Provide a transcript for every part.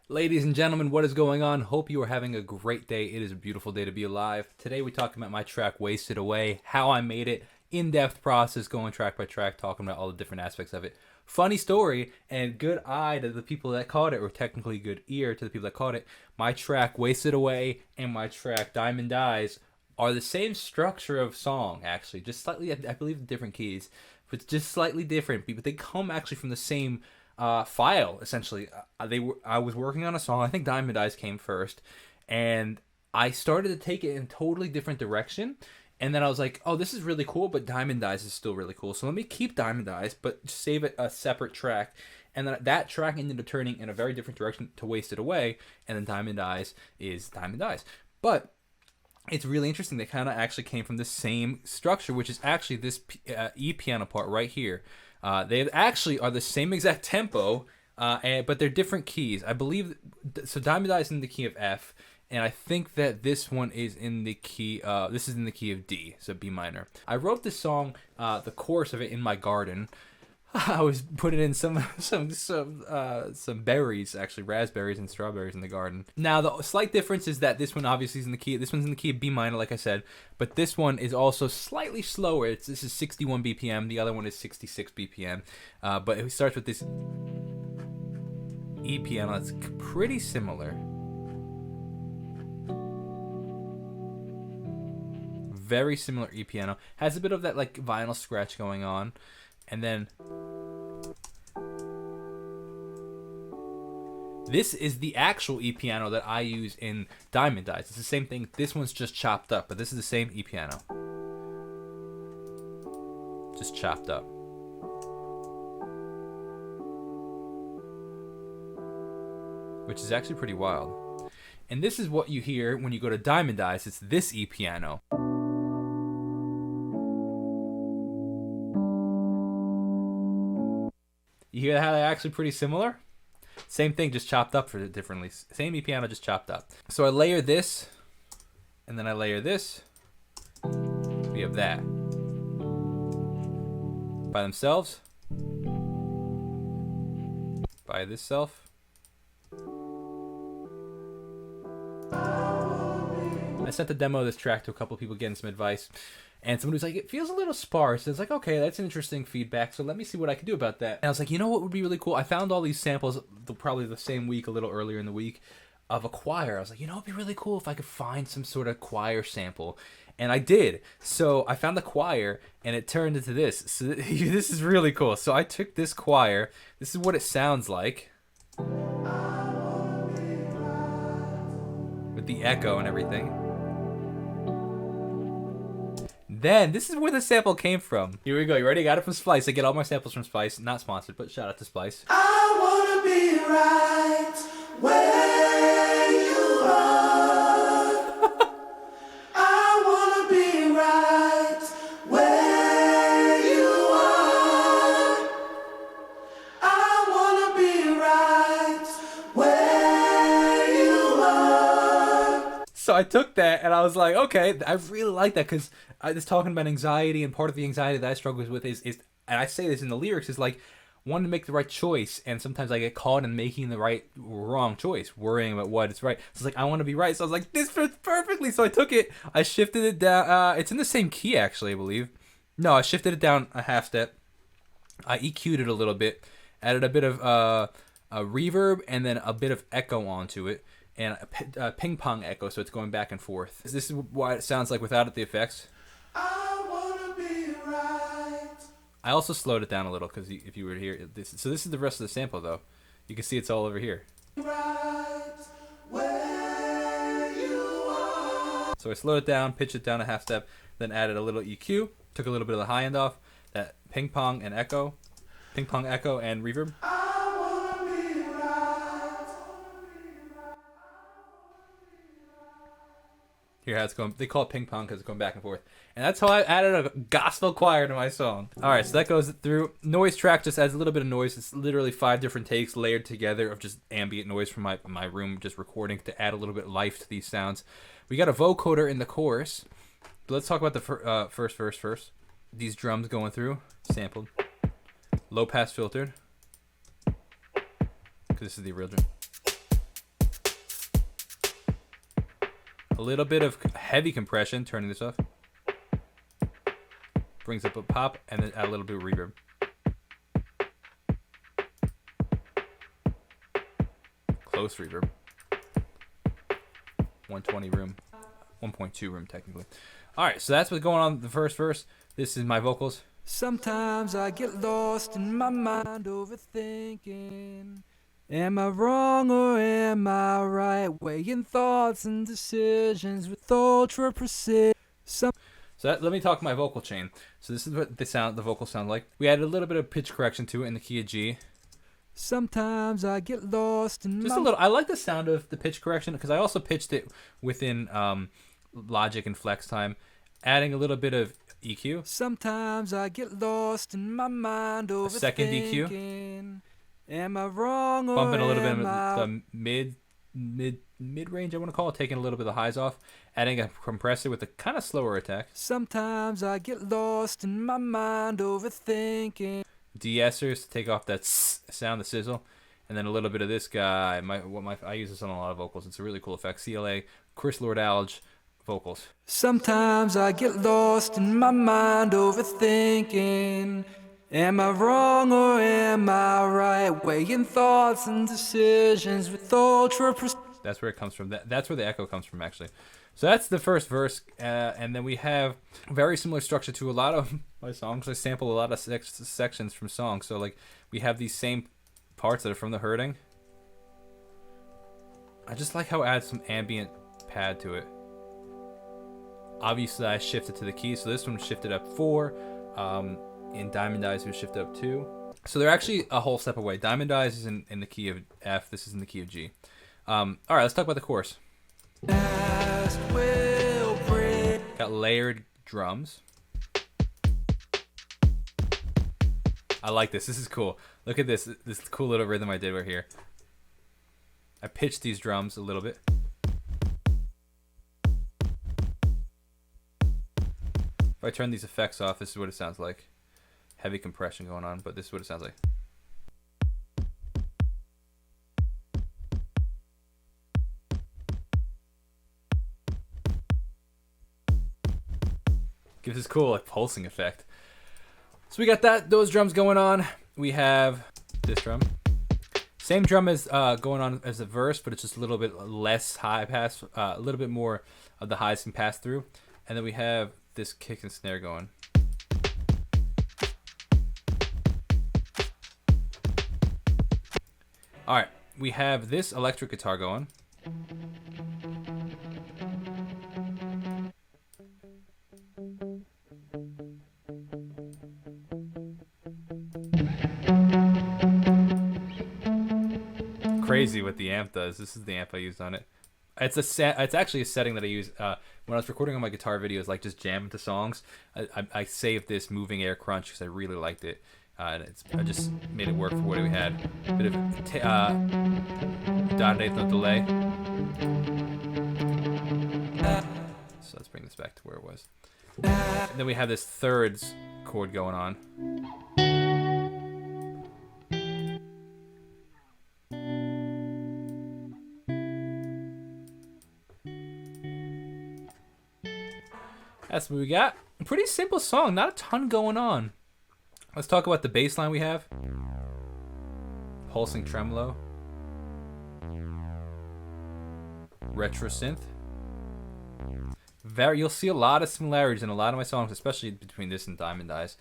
Ladies and gentlemen, what is going on? Hope you are having a great day. It is a beautiful day to be alive. Today we're talking about my track Wasted Away, how I made it, in-depth process, going track by track, talking about all the different aspects of it. Funny story and good eye to the people that caught it, or technically good ear to the people that caught it. My track Wasted Away and my track Diamond Eyes are the same structure of song, actually, just slightly, I believe, different keys, but just slightly different. But they come actually from the same file, essentially. I was working on a song. I think Diamond Eyes came first, and I started to take it in a totally different direction. And then I was like, oh, this is really cool, but Diamond Eyes is still really cool. So let me keep Diamond Eyes, but save it a separate track. And then that track ended up turning in a very different direction to Wasted Away. And then Diamond Eyes is Diamond Eyes. But it's really interesting. They kind of actually came from the same structure, which is actually this E piano part right here. They actually are the same exact tempo, but they're different keys. I believe, so Diamond Eyes is in the key of F, and I think that this one is in the key, this is in the key of D, so B minor. I wrote this song, the chorus of it in my garden. I was putting in some berries, actually raspberries and strawberries in the garden. Now the slight difference is that this one obviously is in the key. This one's in the key of B minor, like I said, but this one is also slightly slower. This is 61 BPM. The other one is 66 BPM. But it starts with this E piano. It's pretty similar. Very similar E piano. Has a bit of that like vinyl scratch going on. And then this is the actual E piano that I use in Diamond Eyes. It's the same thing. This one's just chopped up, but this is the same E piano. Just chopped up. Which is actually pretty wild. And this is what you hear when you go to Diamond Eyes. It's this E piano. You hear how they're actually pretty similar? Same thing, just chopped up for it differently. Same E piano, just chopped up. So I layer this, and then I layer this. We have that. By themselves. By this self. I sent the demo of this track to a couple people getting some advice. And someone was like, it feels a little sparse. And it's like, okay, that's an interesting feedback. So let me see what I can do about that. And I was like, you know what would be really cool? I found all these samples probably the same week, a little earlier in the week, of a choir. I was like, you know, it'd be really cool if I could find some sort of choir sample. And I did. So I found the choir, and it turned into this. So this is really cool. So I took this choir. This is what it sounds like. With the echo and everything. Then, this is where the sample came from. Here we go. You ready? Got it from Splice. I get all my samples from Splice. Not sponsored, but shout out to Splice. I wanna be right where you are. I wanna be right where you are. I wanna be right where you are. So I took that and I was like, okay, I really like that because I was talking about anxiety, and part of the anxiety that I struggle with is, and I say this in the lyrics, is like wanting to make the right choice, and sometimes I get caught in making the right or wrong choice, worrying about what is right. So it's like I want to be right. So I was like, this fits perfectly. So I took it, I shifted it down. It's in the same key actually, I believe. No, I shifted it down a half step. I EQ'd it a little bit, added a bit of a reverb, and then a bit of echo onto it. And a ping pong echo, so it's going back and forth. This is what it sounds like without the effects. I wanna be right. I also slowed it down a little because if you were to hear this, so this is the rest of the sample though. You can see it's all over here. Right where you are. So I slowed it down, pitched it down a half step, then added a little EQ, took a little bit of the high end off, that ping pong and echo and reverb. I wanna be right. Here how it's going. They call it ping pong because it's going back and forth. And that's how I added a gospel choir to my song. Alright, so that goes through. Noise track just adds a little bit of noise. It's literally 5 different takes layered together of just ambient noise from my room, just recording to add a little bit of life to these sounds. We got a vocoder in the chorus. But let's talk about the first verse first. These drums going through, sampled. Low pass filtered. Because this is the original. A little bit of heavy compression, turning this off. Brings up a pop, and then add a little bit of reverb. Close reverb. 120 room. 1.2 room, technically. Alright, so that's what's going on in the first verse. This is my vocals. Sometimes I get lost in my mind overthinking. Am I wrong or am I right? Weighing thoughts and decisions with ultra precision. Let me talk my vocal chain. So this is what the vocals sound like. We added a little bit of pitch correction to it in the key of G. Sometimes I get lost in Just a little. I like the sound of the pitch correction because I also pitched it within Logic and Flex Time, adding a little bit of EQ. Sometimes I get lost in my mind overthinking. A second EQ. Am I wrong or Bumping a little bit of am the mid range, I want to call it, taking a little bit of the highs off, adding a compressor with a kind of slower attack. Sometimes I get lost in my mind overthinking. De-essers to take off that sound, the sizzle, and then a little bit of this guy. I use this on a lot of vocals. It's a really cool effect. CLA, Chris Lord-Alge vocals. Sometimes I get lost in my mind overthinking. Am I wrong or am I right? Weighing thoughts and decisions with ultra precision. That's where it comes from. That's where the echo comes from, actually. So that's the first verse, and then we have very similar structure to a lot of my songs. I sample a lot of sections from songs. So like we have these same parts that are from the hurting. I just like how it adds some ambient pad to it. Obviously, I shifted to the key, so this one shifted up 4. In Diamond Eyes, we shifted up 2. So they're actually a whole step away. Diamond Eyes is in the key of F. This is in the key of G. All right, let's talk about the chorus. Got layered drums. I like this. This is cool. Look at this cool little rhythm I did right here. I pitched these drums a little bit. If I turn these effects off, this is what it sounds like. Heavy compression going on, but this is what it sounds like. Gives this cool like pulsing effect. So we got those drums going on. We have this drum. Same drum as going on as the verse, but it's just a little bit less high pass, a little bit more of the highs can pass through. And then we have this kick and snare going. All right, we have this electric guitar going. Crazy what the amp does. This is the amp I used on it. It's actually a setting that I use when I was recording on my guitar videos, like just jamming to songs. I saved this moving air crunch because I really liked it, and I just made it work for what we had. A bit of dot eighth note delay. So let's bring this back to where it was. And then we have this thirds chord going on. That's what we got. A pretty simple song, not a ton going on. Let's talk about the bass line we have. Pulsing tremolo. Retro synth. You'll see a lot of similarities in a lot of my songs, especially between this and Diamond Eyes.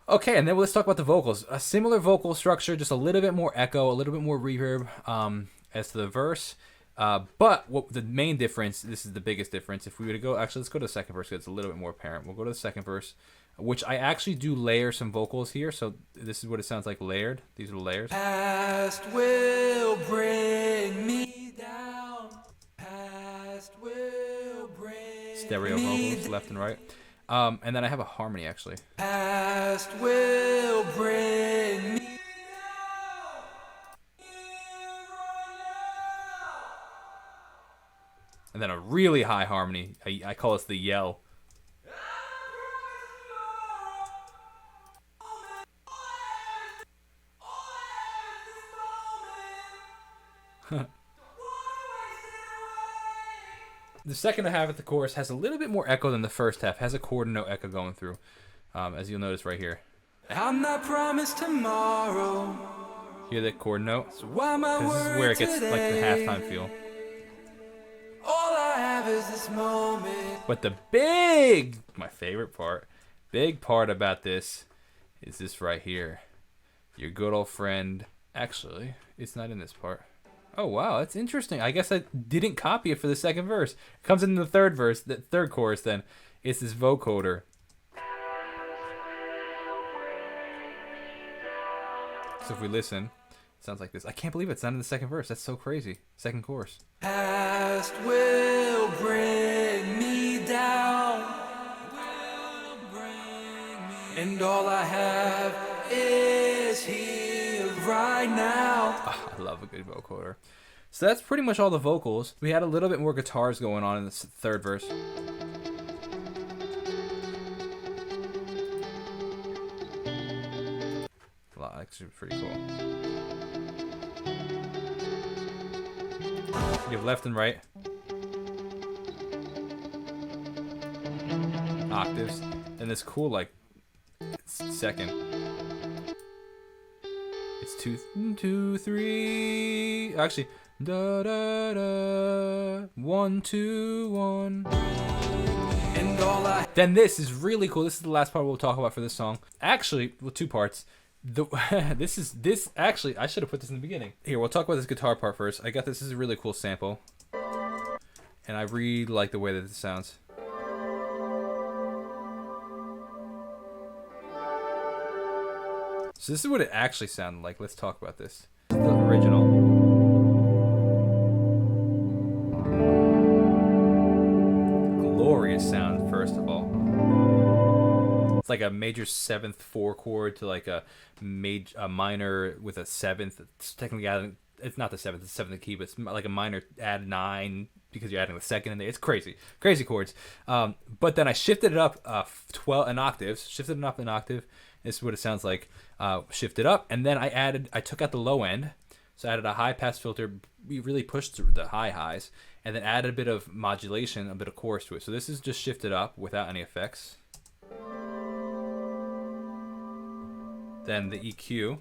Okay, and then let's talk about the vocals. A similar vocal structure, just a little bit more echo, a little bit more reverb as to the verse. But what the main difference, this is the biggest difference. If we were to go, actually, let's go to the second verse because it's a little bit more apparent. We'll go to the second verse, which I actually do layer some vocals here. So this is what it sounds like layered. These are the layers. Past will bring me down. Past will bring Stereo vocals, left and right. And then I have a harmony, actually. Past will bring me. And then a really high harmony. I call this the yell. The second half of the chorus has a little bit more echo than the first half. It has a chord and no echo going through, as you'll notice right here. I'm not promised tomorrow. Hear that chord note? So why my This is where it gets today? like the halftime feel. All I have is this moment. But the my favorite big part about this is this right here. Your good old friend. Actually, it's not in this part. Oh, wow, that's interesting. I guess I didn't copy it for the second verse. It comes in the third verse, the third chorus then. It's this vocoder. So if we listen, it sounds like this. I can't believe it's not in the second verse. That's so crazy. Second chorus. Past will bring me down. And all I have is here right now. Oh, I love a good vocoder. So that's pretty much all the vocals. We had a little bit more guitars going on in this third verse. Well, actually pretty cool. You have left and right. Octaves. And this cool, like, second. It's 2, 2, 3. Actually, da da da. 1, 2, 1. And all I Then this is really cool. This is the last part we'll talk about for this song. Actually, well, two parts. This actually, I should have put this in the beginning. Here, we'll talk about this guitar part first. I got this. This is a really cool sample, and I really like the way that it sounds. So this is what it actually sounded like. Let's talk about this. This is the original. Glorious sound, first of all. It's like a major 7th 4 chord to like a minor with a 7th. It's technically adding, it's not the 7th, it's the 7th key, but it's like a minor add 9 because you're adding the second in there. It's crazy chords. But then I shifted it up 12 an octaves, shifted it up an octave. This is what it sounds like. Shifted up, and then I took out the low end, so I added a high pass filter. We really pushed through the highs, and then added a bit of modulation, a bit of chorus to it. So this is just shifted up without any effects. Then the EQ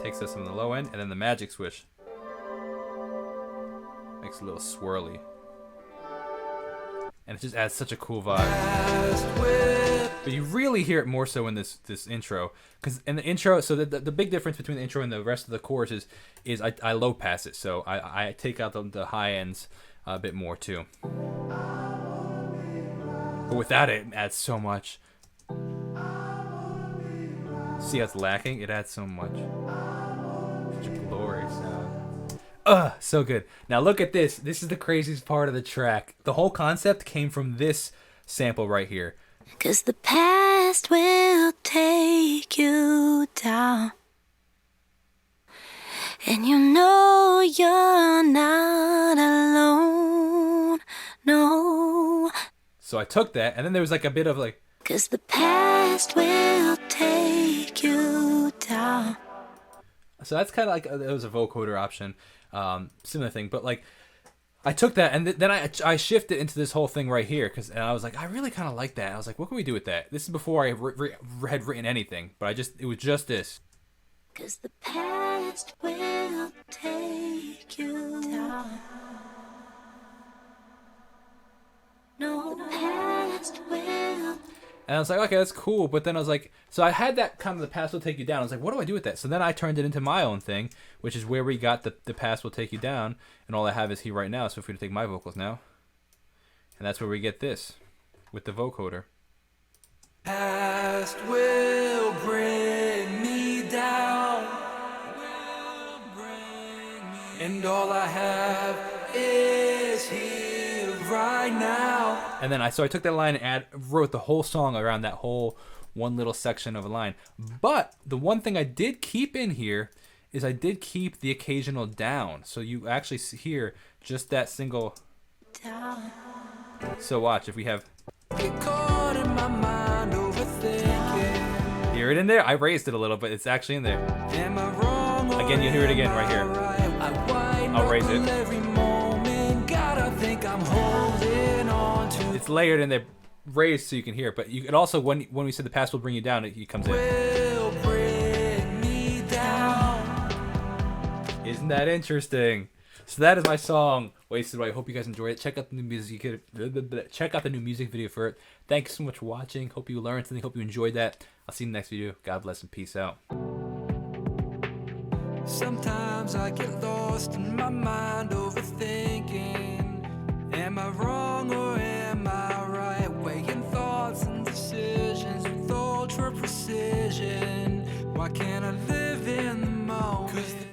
takes us on the low end, and then the magic switch makes it a little swirly, and it just adds such a cool vibe. But you really hear it more so in this intro, because in the intro, so the big difference between the intro and the rest of the chorus is I low pass it, so I take out the high ends a bit more too. But without it, it adds so much. See how it's lacking? It adds so much. Such a glorious sound. So good. Now look at this. This is the craziest part of the track. The whole concept came from this sample right here. 'Cause the past will take you down, and you know you're not alone, no. So I took that, and then there was like a bit of like, 'Cause the past will take you down. so that's kind of like, it was a vocoder option, similar thing, but like, I took that, and then I shifted into this whole thing right here, and I was like, I really kind of like that. I was like, what can we do with that? This is before I had written anything, but it was just this. 'Cause the past will take you down. No, the past will. And I was like, okay, that's cool. But then I was like, so I had that kind of the past will take you down. I was like, what do I do with that? So then I turned it into my own thing, which is where we got the past will take you down. And all I have is here right now. So if we take my vocals now, and that's where we get this with the vocoder. past will bring me down. And all I have is here right now. And then so I took that line and wrote the whole song around that whole one little section of a line. But the one thing I did keep in here is I did keep the occasional down. So you actually hear just that single. Down. So watch, if we have. Get caught in my mind overthinking. Hear it in there? I raised it a little, but it's actually in there. Am I wrong? Again, you'll hear it again right here. I'll raise it. Every moment, gotta it's layered and they're raised so you can hear it. But you could also, when we said the past will bring you down, it comes in. Will bring me down. Isn't that interesting? So that is my song, Wasted Away. I hope you guys enjoyed it. Check out the new music. Check out the new music video for it. Thanks so much for watching. Hope you learned something. Hope you enjoyed that. I'll see you in the next video. God bless and peace out. Sometimes I get lost in my mind overthinking. Am I wrong or am I right? Weighing thoughts and decisions with ultra precision. Why can't I live in the moment?